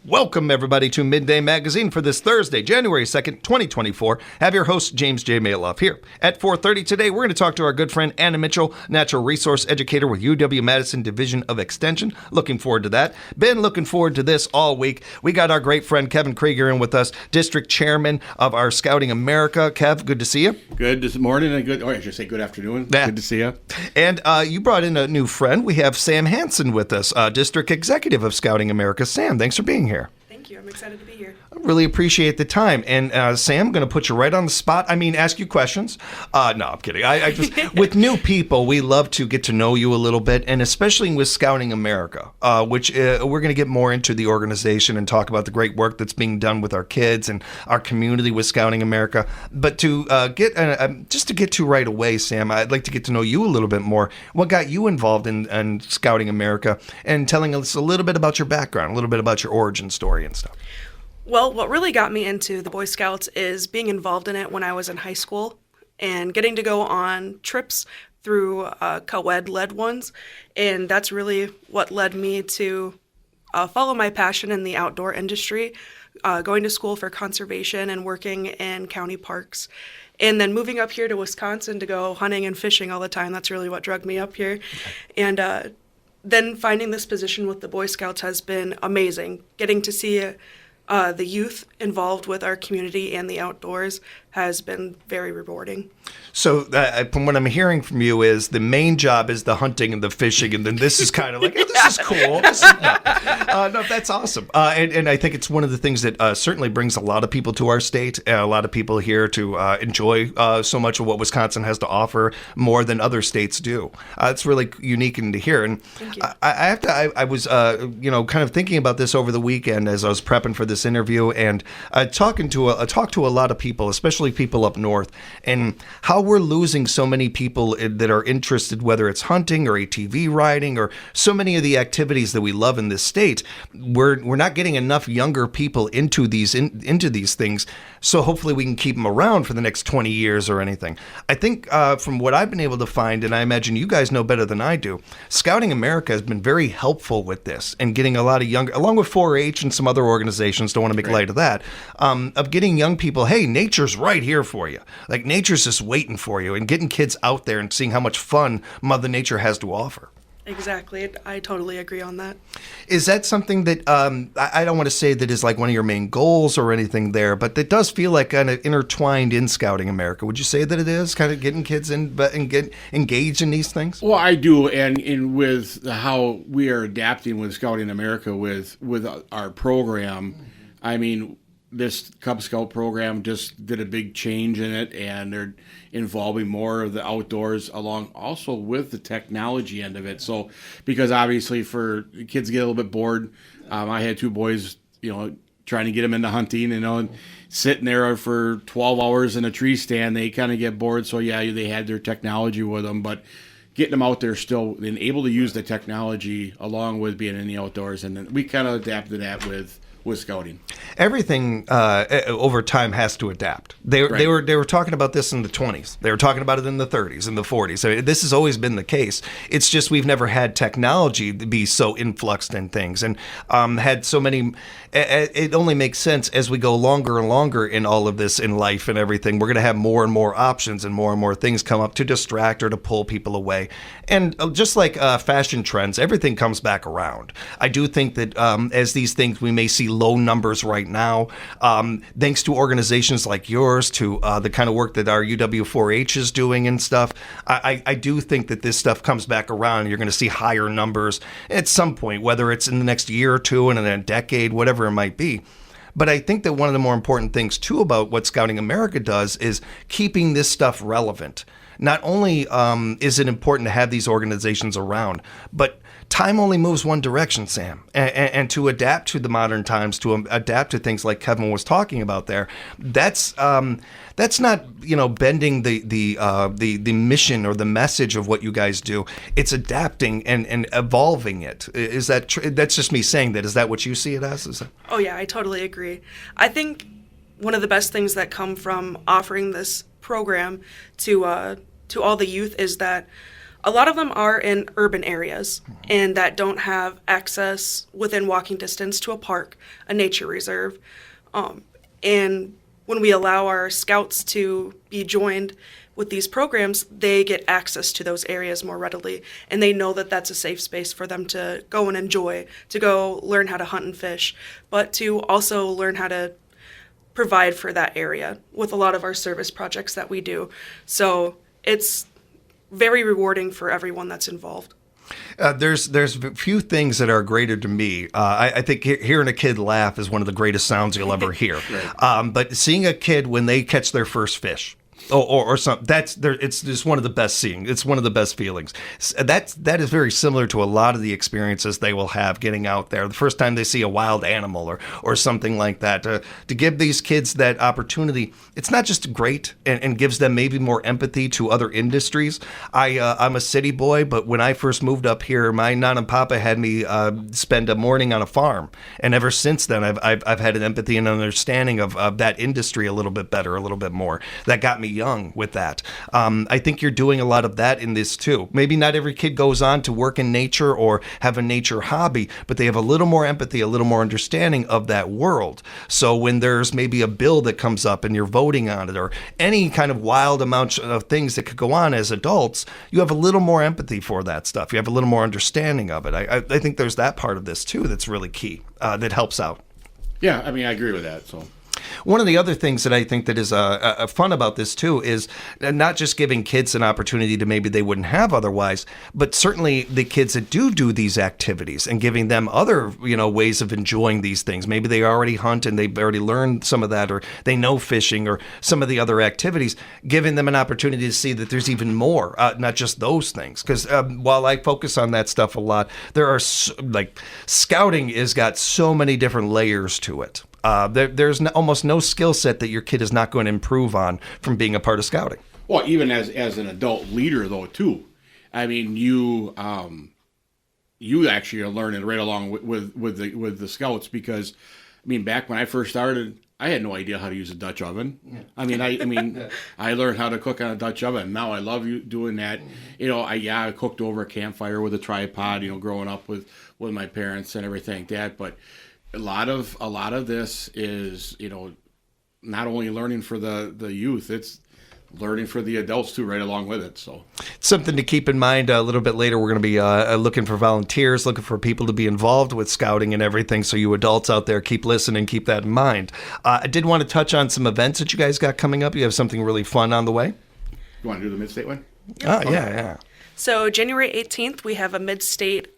Welcome, everybody, to Midday Magazine for this Thursday, January 2nd, 2024. Have your host, James J. Malouf, here. At 4:30 today, we're going to talk to our good friend Anna Mitchell, natural resource educator with UW-Madison Division of Extension. Looking forward to that. Been looking forward to this all week. We got our great friend Kevin Krueger in with us, district chairman of our Scouting America. Kev, good to see you. Good this morning and I should say good afternoon. Yeah. Good to see you. And you brought in a new friend. We have Sam Hansen with us, district executive of Scouting America. Sam, thanks for being here. Thank you. I'm excited to be here. I really appreciate the time. And Sam, I'm going to put you right on the spot. I mean, ask you questions. No, I'm kidding. I just with new people, we love to get to know you a little bit, and especially with Scouting America, which we're going to get more into the organization and talk about the great work that's being done with our kids and our community with Scouting America. But to just to get to right away, Sam, I'd like to get to know you a little bit more. What got you involved in Scouting America, and telling us a little bit about your background, a little bit about your origin story and stuff. Well, what really got me into the Boy Scouts is being involved in it when I was in high school and getting to go on trips through co-ed led ones. And that's really what led me to follow my passion in the outdoor industry, going to school for conservation and working in county parks. And then moving up here to Wisconsin to go hunting and fishing all the time. That's really what drug me up here. And then finding this position with the Boy Scouts has been amazing. Getting to see the youth involved with our community and the outdoors has been very rewarding. So from what I'm hearing from you is the main job is the hunting and the fishing, and then this is kind of like, oh, this is cool. No, that's awesome. And I think it's one of the things that certainly brings a lot of people to our state, and a lot of people here to enjoy so much of what Wisconsin has to offer more than other states do. It's really unique and to hear. And Thank you. I was kind of thinking about this over the weekend as I was prepping for this interview, and talked to a lot of people, especially people up north, and how we're losing so many people that are interested, whether it's hunting or ATV riding or so many of the activities that we love in this state. We're not getting enough younger people into these things, so hopefully we can keep them around for the next 20 years or anything. I think from what I've been able to find, and I imagine you guys know better than I do, Scouting America has been very helpful with this and getting a lot of younger, along with 4-H and some other organizations, don't want to make light of that, of getting young people, hey, nature's right here for you. Like, nature's just waiting for you, and getting kids out there and seeing how much fun Mother Nature has to offer. Exactly. I totally agree on that. Is that something that, I don't want to say that is like one of your main goals or anything there, but it does feel like kind of intertwined in Scouting America? Would you say that it is kind of getting kids in and get engaged in these things? Well, I do, and with how we are adapting with Scouting America with our program, I mean, this Cub Scout program just did a big change in it, and they're involving more of the outdoors along also with the technology end of it. So, because obviously for kids get a little bit bored, I had two boys, trying to get them into hunting, and sitting there for 12 hours in a tree stand, they kind of get bored. So yeah, they had their technology with them, but getting them out there still and able to use the technology along with being in the outdoors. And then we kind of adapted that with scouting. Everything over time has to adapt. They were talking about this in the 20s. They were talking about it in the 30s and the 40s. I mean, this has always been the case. It's just we've never had technology to be so influxed in things, and had so many. It only makes sense as we go longer and longer in all of this in life and everything. We're going to have more and more options and more things come up to distract or to pull people away. And just like fashion trends, everything comes back around. I do think that as these things, we may see low numbers right now, thanks to organizations like yours, to the kind of work that our UW4H is doing and stuff. I do think that this stuff comes back around, and you're going to see higher numbers at some point, whether it's in the next year or two, and in a decade, whatever it might be. But I think that one of the more important things, too, about what Scouting America does is keeping this stuff relevant. Not only is it important to have these organizations around, but time only moves one direction, Sam. And to adapt to the modern times, to adapt to things like Kevin was talking about there, that's not bending the mission or the message of what you guys do. It's adapting and evolving it. Is that that's just me saying that? Is that what you see it as? Oh yeah, I totally agree. I think one of the best things that come from offering this program to all the youth is that a lot of them are in urban areas and that don't have access within walking distance to a park, a nature reserve. And when we allow our scouts to be joined with these programs, they get access to those areas more readily, and they know that that's a safe space for them to go and enjoy, to go learn how to hunt and fish, but to also learn how to provide for that area with a lot of our service projects that we do. So it's very rewarding for everyone that's involved. There's few things that are greater to me. I think hearing a kid laugh is one of the greatest sounds you'll ever hear. Right. But seeing a kid when they catch their first fish, or something, it's just one of the best seeing. It's one of the best feelings. That is very similar to a lot of the experiences they will have getting out there. The first time they see a wild animal or something like that. To give these kids that opportunity, it's not just great and gives them maybe more empathy to other industries. I'm a city boy, but when I first moved up here, my Nana and Papa had me spend a morning on a farm, and ever since then, I've had an empathy and understanding of that industry a little bit better, a little bit more. That got me young with that. I think you're doing a lot of that in this too. Maybe not every kid goes on to work in nature or have a nature hobby, but they have a little more empathy, a little more understanding of that world. So when there's maybe a bill that comes up and you're voting on it, or any kind of wild amount of things that could go on as adults, you have a little more empathy for that stuff. You have a little more understanding of it. I think there's that part of this too that's really key, that helps out. Yeah, I mean, I agree with that. So. One of the other things that I think that is fun about this too is not just giving kids an opportunity to maybe they wouldn't have otherwise, but certainly the kids that do these activities and giving them other ways of enjoying these things. Maybe they already hunt and they've already learned some of that, or they know fishing or some of the other activities, giving them an opportunity to see that there's even more, not just those things. Because while I focus on that stuff a lot, there are scouting has got so many different layers to it. There's almost no skill set that your kid is not going to improve on from being a part of scouting. Well, even as an adult leader, though, too. I mean, you actually are learning right along with the scouts, because, I mean, back when I first started, I had no idea how to use a Dutch oven. Yeah. I learned how to cook on a Dutch oven. Now I love doing that. I cooked over a campfire with a tripod. Growing up with my parents and everything like that, but. A lot of this is, not only learning for the youth, it's learning for the adults too, right along with it. So it's something to keep in mind. A little bit later, we're going to be looking for volunteers, looking for people to be involved with scouting and everything. So you adults out there, keep listening, keep that in mind. I did want to touch on some events that you guys got coming up. You have something really fun on the way. You want to do the Mid-State one? Yep. Oh, yeah. So January 18th, we have a Mid-State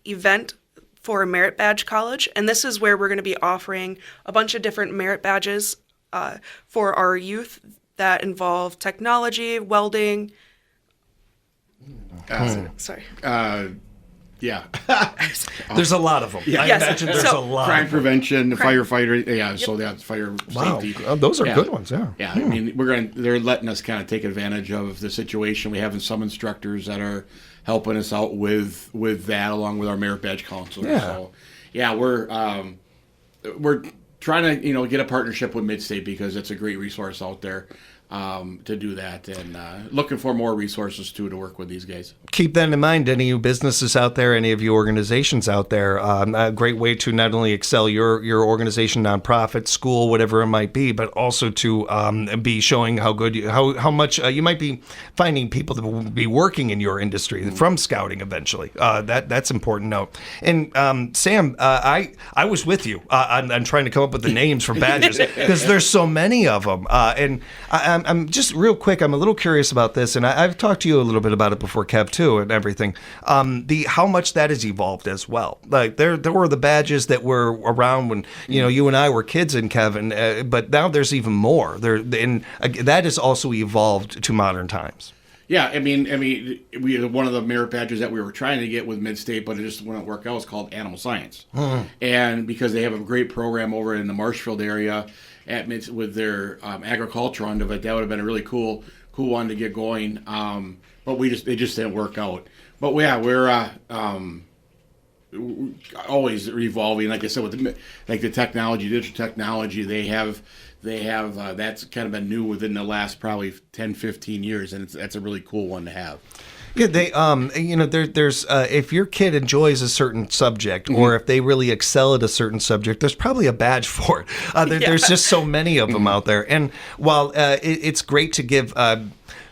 event for Merit Badge College, and this is where we're going to be offering a bunch of different merit badges for our youth that involve technology, welding. Sorry. Yeah. There's a lot of them. Yeah. I Yes. imagine there's a lot. Crime prevention, firefighter. Yeah. Yep. So that's fire Wow. safety. Those are good ones. Yeah. Yeah. I mean, they're letting us kind of take advantage of the situation. We have some instructors that are helping us out with that, along with our merit badge counselors. Yeah. So, yeah, we're trying to get a partnership with Mid-State, because it's a great resource out there to do that, and looking for more resources too to work with these guys. Keep that in mind. Any of you businesses out there, any of you organizations out there, a great way to not only excel your organization, nonprofit, school, whatever it might be, but also to be showing how good how much you might be finding people that will be working in your industry from scouting eventually. That's important note. And Sam, I was with you on trying to come up with the names for badges, because there's so many of them, and I'm just real quick. I'm a little curious about this, and I've talked to you a little bit about it before, Kev, too, and everything. How much that has evolved as well. Like there were the badges that were around when you and I were kids, and Kevin, but now there's even more. That has also evolved to modern times. Yeah, I mean, one of the merit badges that we were trying to get with Mid-State, but it just wouldn't work out, is called Animal Science, and because they have a great program over in the Marshfield area with their agriculture under it, that would have been a really cool one to get going. But it just didn't work out. But yeah, we're always evolving. Like I said, with the technology, digital technology, they have that's kind of been new within the last probably 10, 15 years, and that's a really cool one to have. Yeah, they there's if your kid enjoys a certain subject, or if they really excel at a certain subject, there's probably a badge for it. There's just so many of them out there, and while it's great to give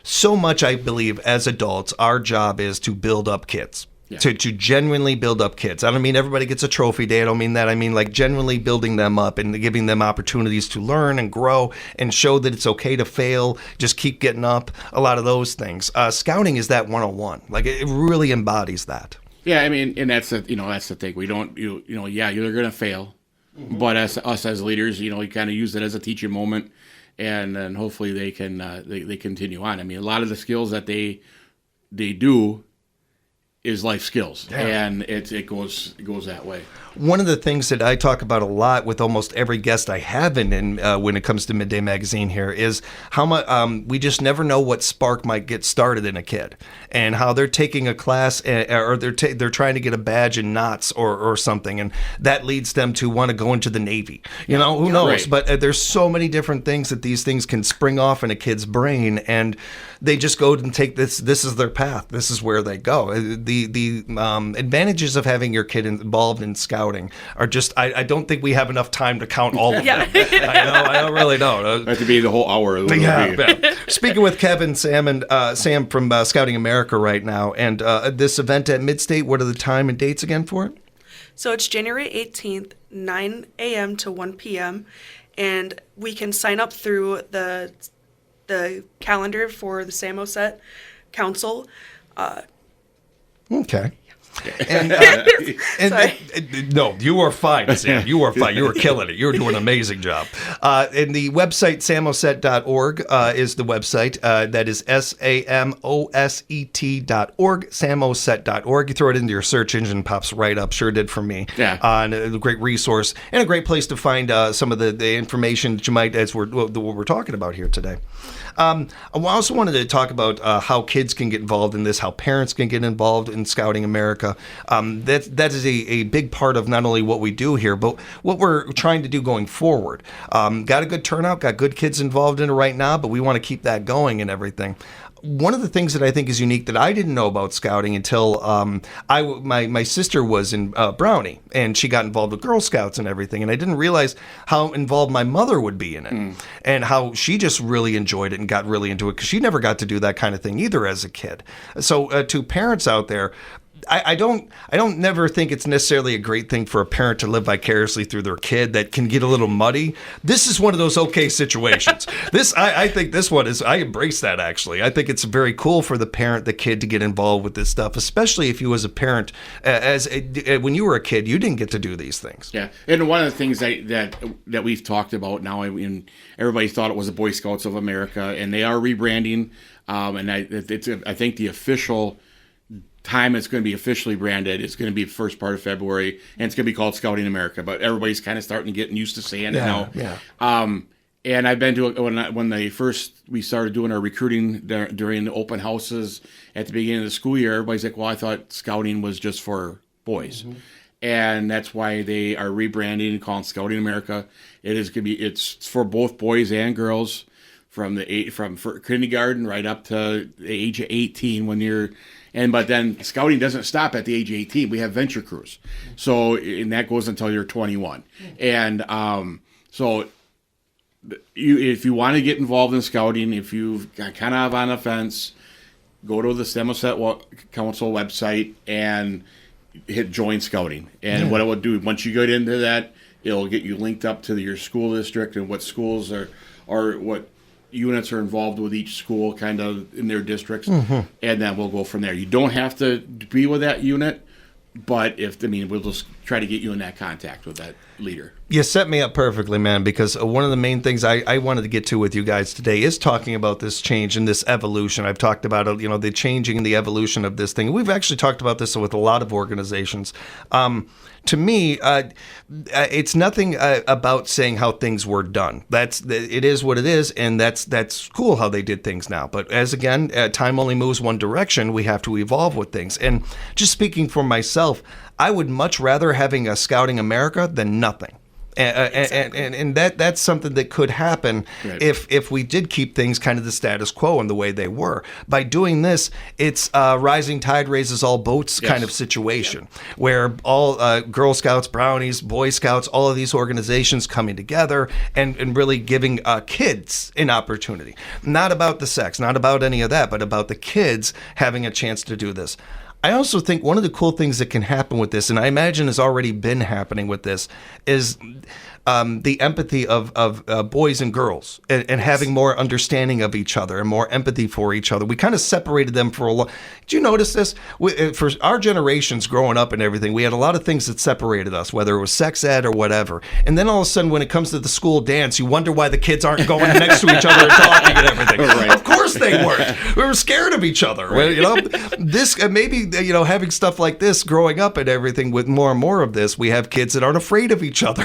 so much, I believe as adults, our job is to build up kids. Yeah. To genuinely build up kids. I don't mean everybody gets a trophy day. I don't mean that. I mean like genuinely building them up and giving them opportunities to learn and grow and show that it's okay to fail. Just keep getting up. A lot of those things. Scouting is that 101. Like it really embodies that. Yeah, I mean, and that's the thing. We don't you're going to fail, but as us as leaders, you kind of use it as a teaching moment, and then hopefully they can they continue on. I mean, a lot of the skills that they do is life skills, and it goes that way. One of the things that I talk about a lot with almost every guest I have in when it comes to Midday Magazine here is how much we just never know what spark might get started in a kid, and how they're taking a class or they're trying to get a badge in knots or something, and that leads them to want to go into the Navy. Who knows? Right. But there's so many different things that these things can spring off in a kid's brain, and they just go and take this. This is their path. This is where they go. The advantages of having your kid involved in scouting are just, I don't think we have enough time to count all of them. I really don't. That could be the whole hour. Yeah. Speaking with Kevin, Sam, and Sam from Scouting America right now, and this event at Midstate, what are the time and dates again for it? So it's January 18th, 9 a.m. to 1 p.m., and we can sign up through the calendar for the Sam Hansen Council. Okay. And no, you are fine, Sam. You are fine. You were killing it. You were doing an amazing job. And the website, samoset.org, is the website. That is SAMOSET.org, samoset.org. You throw it into your search engine, pops right up. Sure did for me. Yeah. And a great resource and a great place to find some of the information that you might, as what we're talking about here today. I also wanted to talk about how kids can get involved in this, how parents can get involved in Scouting America. That is a big part of not only what we do here, but what we're trying to do going forward. Got a good turnout, got good kids involved in it right now, but we want to keep that going and everything. One of the things that I think is unique that I didn't know about scouting until my sister was in Brownie, and she got involved with Girl Scouts and everything, and I didn't realize how involved my mother would be in it, and how she just really enjoyed it and got really into it, because she never got to do that kind of thing either as a kid. So to parents out there, I don't never think it's necessarily a great thing for a parent to live vicariously through their kid that can get a little muddy. This is one of those okay situations. I think this one is, I embrace that actually. I think it's very cool for the parent, the kid to get involved with this stuff, especially if you as a parent, when you were a kid, you didn't get to do these things. Yeah, and one of the things that we've talked about now, and everybody thought it was the Boy Scouts of America, and they are rebranding, and I think the official time it's going to be officially branded, it's going to be the first part of February, and it's going to be called Scouting America, but everybody's kind of starting to get used to saying it now. Yeah. And I've been to when we started doing our recruiting during the open houses at the beginning of the school year. Everybody's like, well, I thought scouting was just for boys. And that's why they are rebranding and calling Scouting America. It's for both boys and girls from kindergarten right up to the age of 18 but then scouting doesn't stop at the age of 18. We have venture crews. And that goes until you're 21. And if you want to get involved in scouting, if you kind of on the fence, go to the Samoset Council website and hit join scouting. And what it will do, once you get into that, it'll get you linked up to your school district and what schools are what units are involved with each school kind of in their districts, and then we'll go from there. You don't have to be with that unit, but we'll just try to get you in that contact with that leader. You set me up perfectly, man, because one of the main things I wanted to get to with you guys today is talking about this change and this evolution. I've talked about the changing and the evolution of this thing. We've actually talked about this with a lot of organizations. To me, it's nothing about saying how things were done. It is what it is, and that's cool how they did things now. But as again, time only moves one direction. We have to evolve with things. And just speaking for myself, I would much rather having a Scouting America than nothing. And that's something that could happen if we did keep things kind of the status quo and the way they were. By doing this, it's rising tide raises all boats kind of situation, where all Girl Scouts, Brownies, Boy Scouts, all of these organizations coming together and really giving kids an opportunity. Not about the sex, not about any of that, but about the kids having a chance to do this. I also think one of the cool things that can happen with this, and I imagine has already been happening with this, is the empathy of boys and girls and having more understanding of each other and more empathy for each other. We kind of separated them for a long. Did you notice this? For our generations growing up and everything, we had a lot of things that separated us, whether it was sex ed or whatever. And then all of a sudden, when it comes to the school dance, you wonder why the kids aren't going next to each other and talking and everything. Right. Of course they weren't. We were scared of each other. Right? You know, this maybe having stuff like this growing up and everything with more and more of this, we have kids that aren't afraid of each other.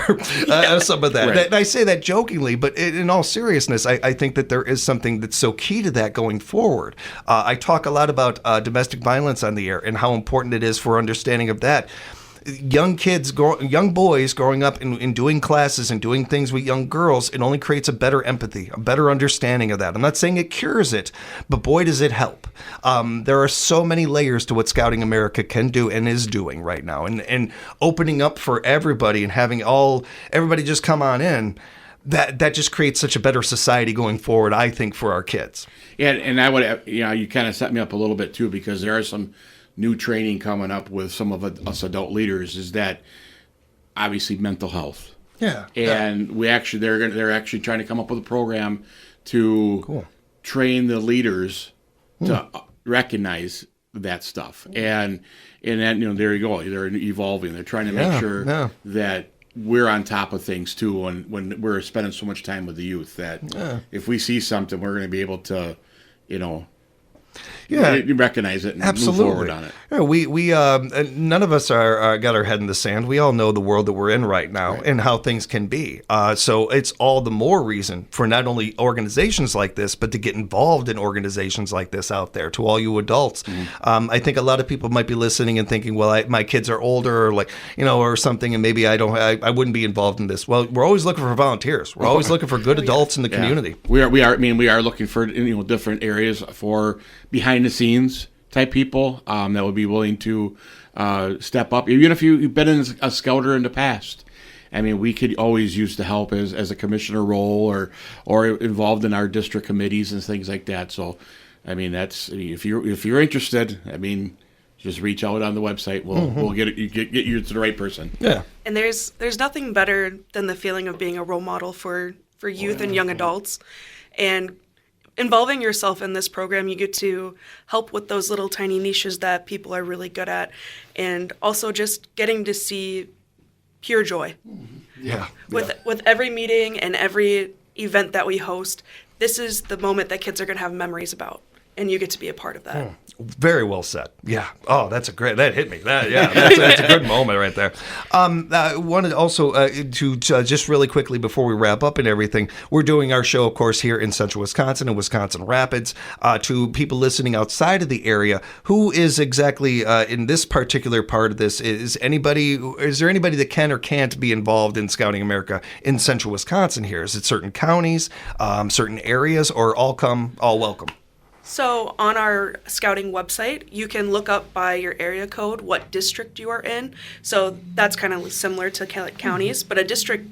Some of that. And I say that jokingly, but in all seriousness, I think that there is something that's so key to that going forward. I talk a lot about domestic violence on the air and how important it is for understanding of that. Young boys growing up and doing classes and doing things with young girls, it only creates a better empathy, a better understanding of that. I'm not saying it cures it, but boy, does it help. There are so many layers to what Scouting America can do and is doing right now. And opening up for everybody and having everybody just come on in, that just creates such a better society going forward, I think, for our kids. Yeah, and I would, you kind of set me up a little bit too, because there are some new training coming up with some of us adult leaders, is that obviously mental health. Yeah. And they're actually trying to come up with a program to train the leaders to recognize that stuff. And then, there you go. They're evolving. They're trying to make sure that we're on top of things too, when we're spending so much time with the youth, that if we see something, we're going to be able to, you recognize it and move forward on it. Yeah, we none of us are got our head in the sand. We all know the world that we're in right now and how things can be. So it's all the more reason for not only organizations like this, but to get involved in organizations like this out there. To all you adults, I think a lot of people might be listening and thinking, well, my kids are older, or or something, and maybe I wouldn't be involved in this. Well, we're always looking for volunteers. We're always looking for good adults in the community. We are. I mean, we are looking for different areas for behind the scenes type people that would be willing to step up, even if you've been a scouter in the past. I mean, we could always use the help as a commissioner role or involved in our district committees and things like that. So, I mean, that's if you're interested, I mean, just reach out on the website. We'll get you to the right person. Yeah. And there's nothing better than the feeling of being a role model for youth and young adults, and involving yourself in this program, you get to help with those little tiny niches that people are really good at, and also just getting to see pure joy. Yeah. With every meeting and every event that we host, this is the moment that kids are going to have memories about, and you get to be a part of that. Very well said. Yeah. Oh, that's that hit me. That's a good moment right there. I wanted also to just really quickly before we wrap up and everything, we're doing our show, of course, here in Central Wisconsin and Wisconsin Rapids. To people listening outside of the area, who is exactly in this particular part of this? Is there anybody that can or can't be involved in Scouting America in Central Wisconsin here? Is it certain counties, certain areas, or all welcome? So on our scouting website, you can look up by your area code what district you are in. So that's kind of similar to counties, but a district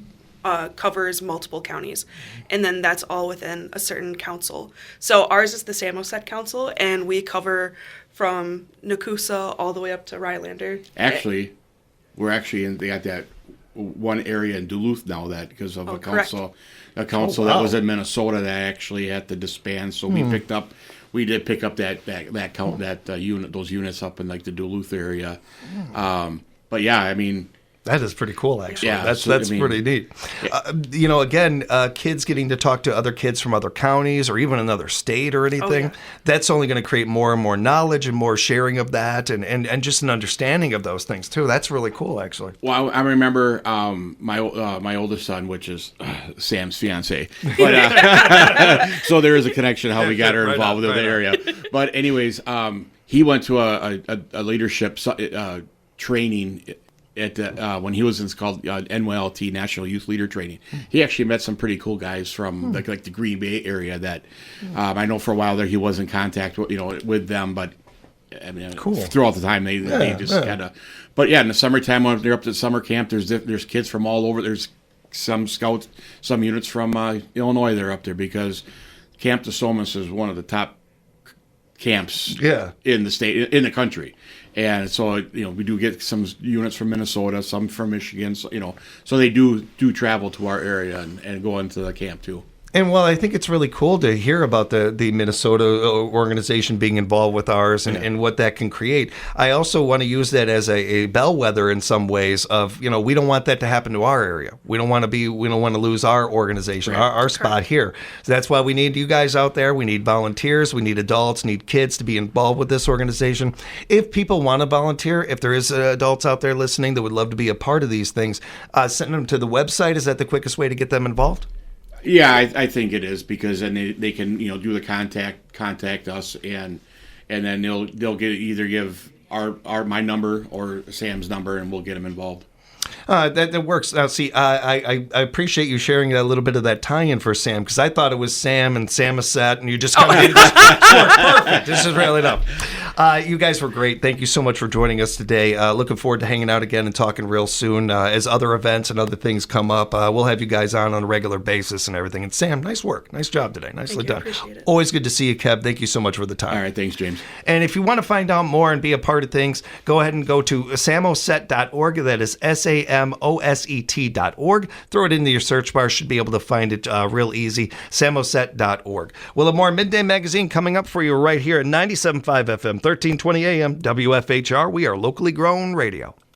covers multiple counties, and then that's all within a certain council. So ours is the Samoset Council, and we cover from Nakusa all the way up to Rylander. Actually, they got that one area in Duluth now that because of a council that was in Minnesota that actually had to disband. So we did pick up that unit, those units up in like the Duluth area. But yeah, I mean, that is pretty cool, actually. Yeah, that's pretty neat. Again, kids getting to talk to other kids from other counties or even another state or anything, that's only going to create more and more knowledge and more sharing of that and just an understanding of those things, too. That's really cool, actually. Well, I remember my oldest son, which is Sam's fiance. But, so there is a connection how we got her involved with the area. But anyways, he went to a leadership training at the, when he was in, it's called NYLT, National Youth Leader Training. He actually met some pretty cool guys from like the Green Bay area that I know for a while there he was in contact with, with them, but I mean, Cool. throughout the time they just kind of. But yeah, in the summertime when they're up to summer camp, there's kids from all over. There's some scouts, some units from Illinois. They're up there because Camp DeSomas is one of the top camps in the state, in the country. And so, we do get some units from Minnesota, some from Michigan, so they do travel to our area and go into the camp too. And well, I think it's really cool to hear about the Minnesota organization being involved with ours and what that can create. I also want to use that as a bellwether in some ways of, we don't want that to happen to our area. We don't want to lose our organization, our spot here. So that's why we need you guys out there. We need volunteers. We need adults, need kids to be involved with this organization. If people want to volunteer, if there is adults out there listening that would love to be a part of these things, send them to the website. Is that the quickest way to get them involved? Yeah, I think it is because then they can do the contact us and then they'll either give my number or Sam's number and we'll get them involved. That works. Now, see, I appreciate you sharing a little bit of that tie-in for Sam because I thought it was Sam and Samoset, and you just kind of made it perfect. This is really enough. You guys were great. Thank you so much for joining us today. Looking forward to hanging out again and talking real soon as other events and other things come up. We'll have you guys on a regular basis and everything. And Sam, nice work. Nice job today. Nicely done. Appreciate it. Always good to see you, Kev. Thank you so much for the time. All right. Thanks, James. And if you want to find out more and be a part of things, go ahead and go to samoset.org. That is SAMOSET.org. Throw it into your search bar. Should be able to find it real easy. samoset.org. We'll have more Midday Magazine coming up for you right here at 97.5 FM, 1320 AM, WFHR. We are locally grown radio.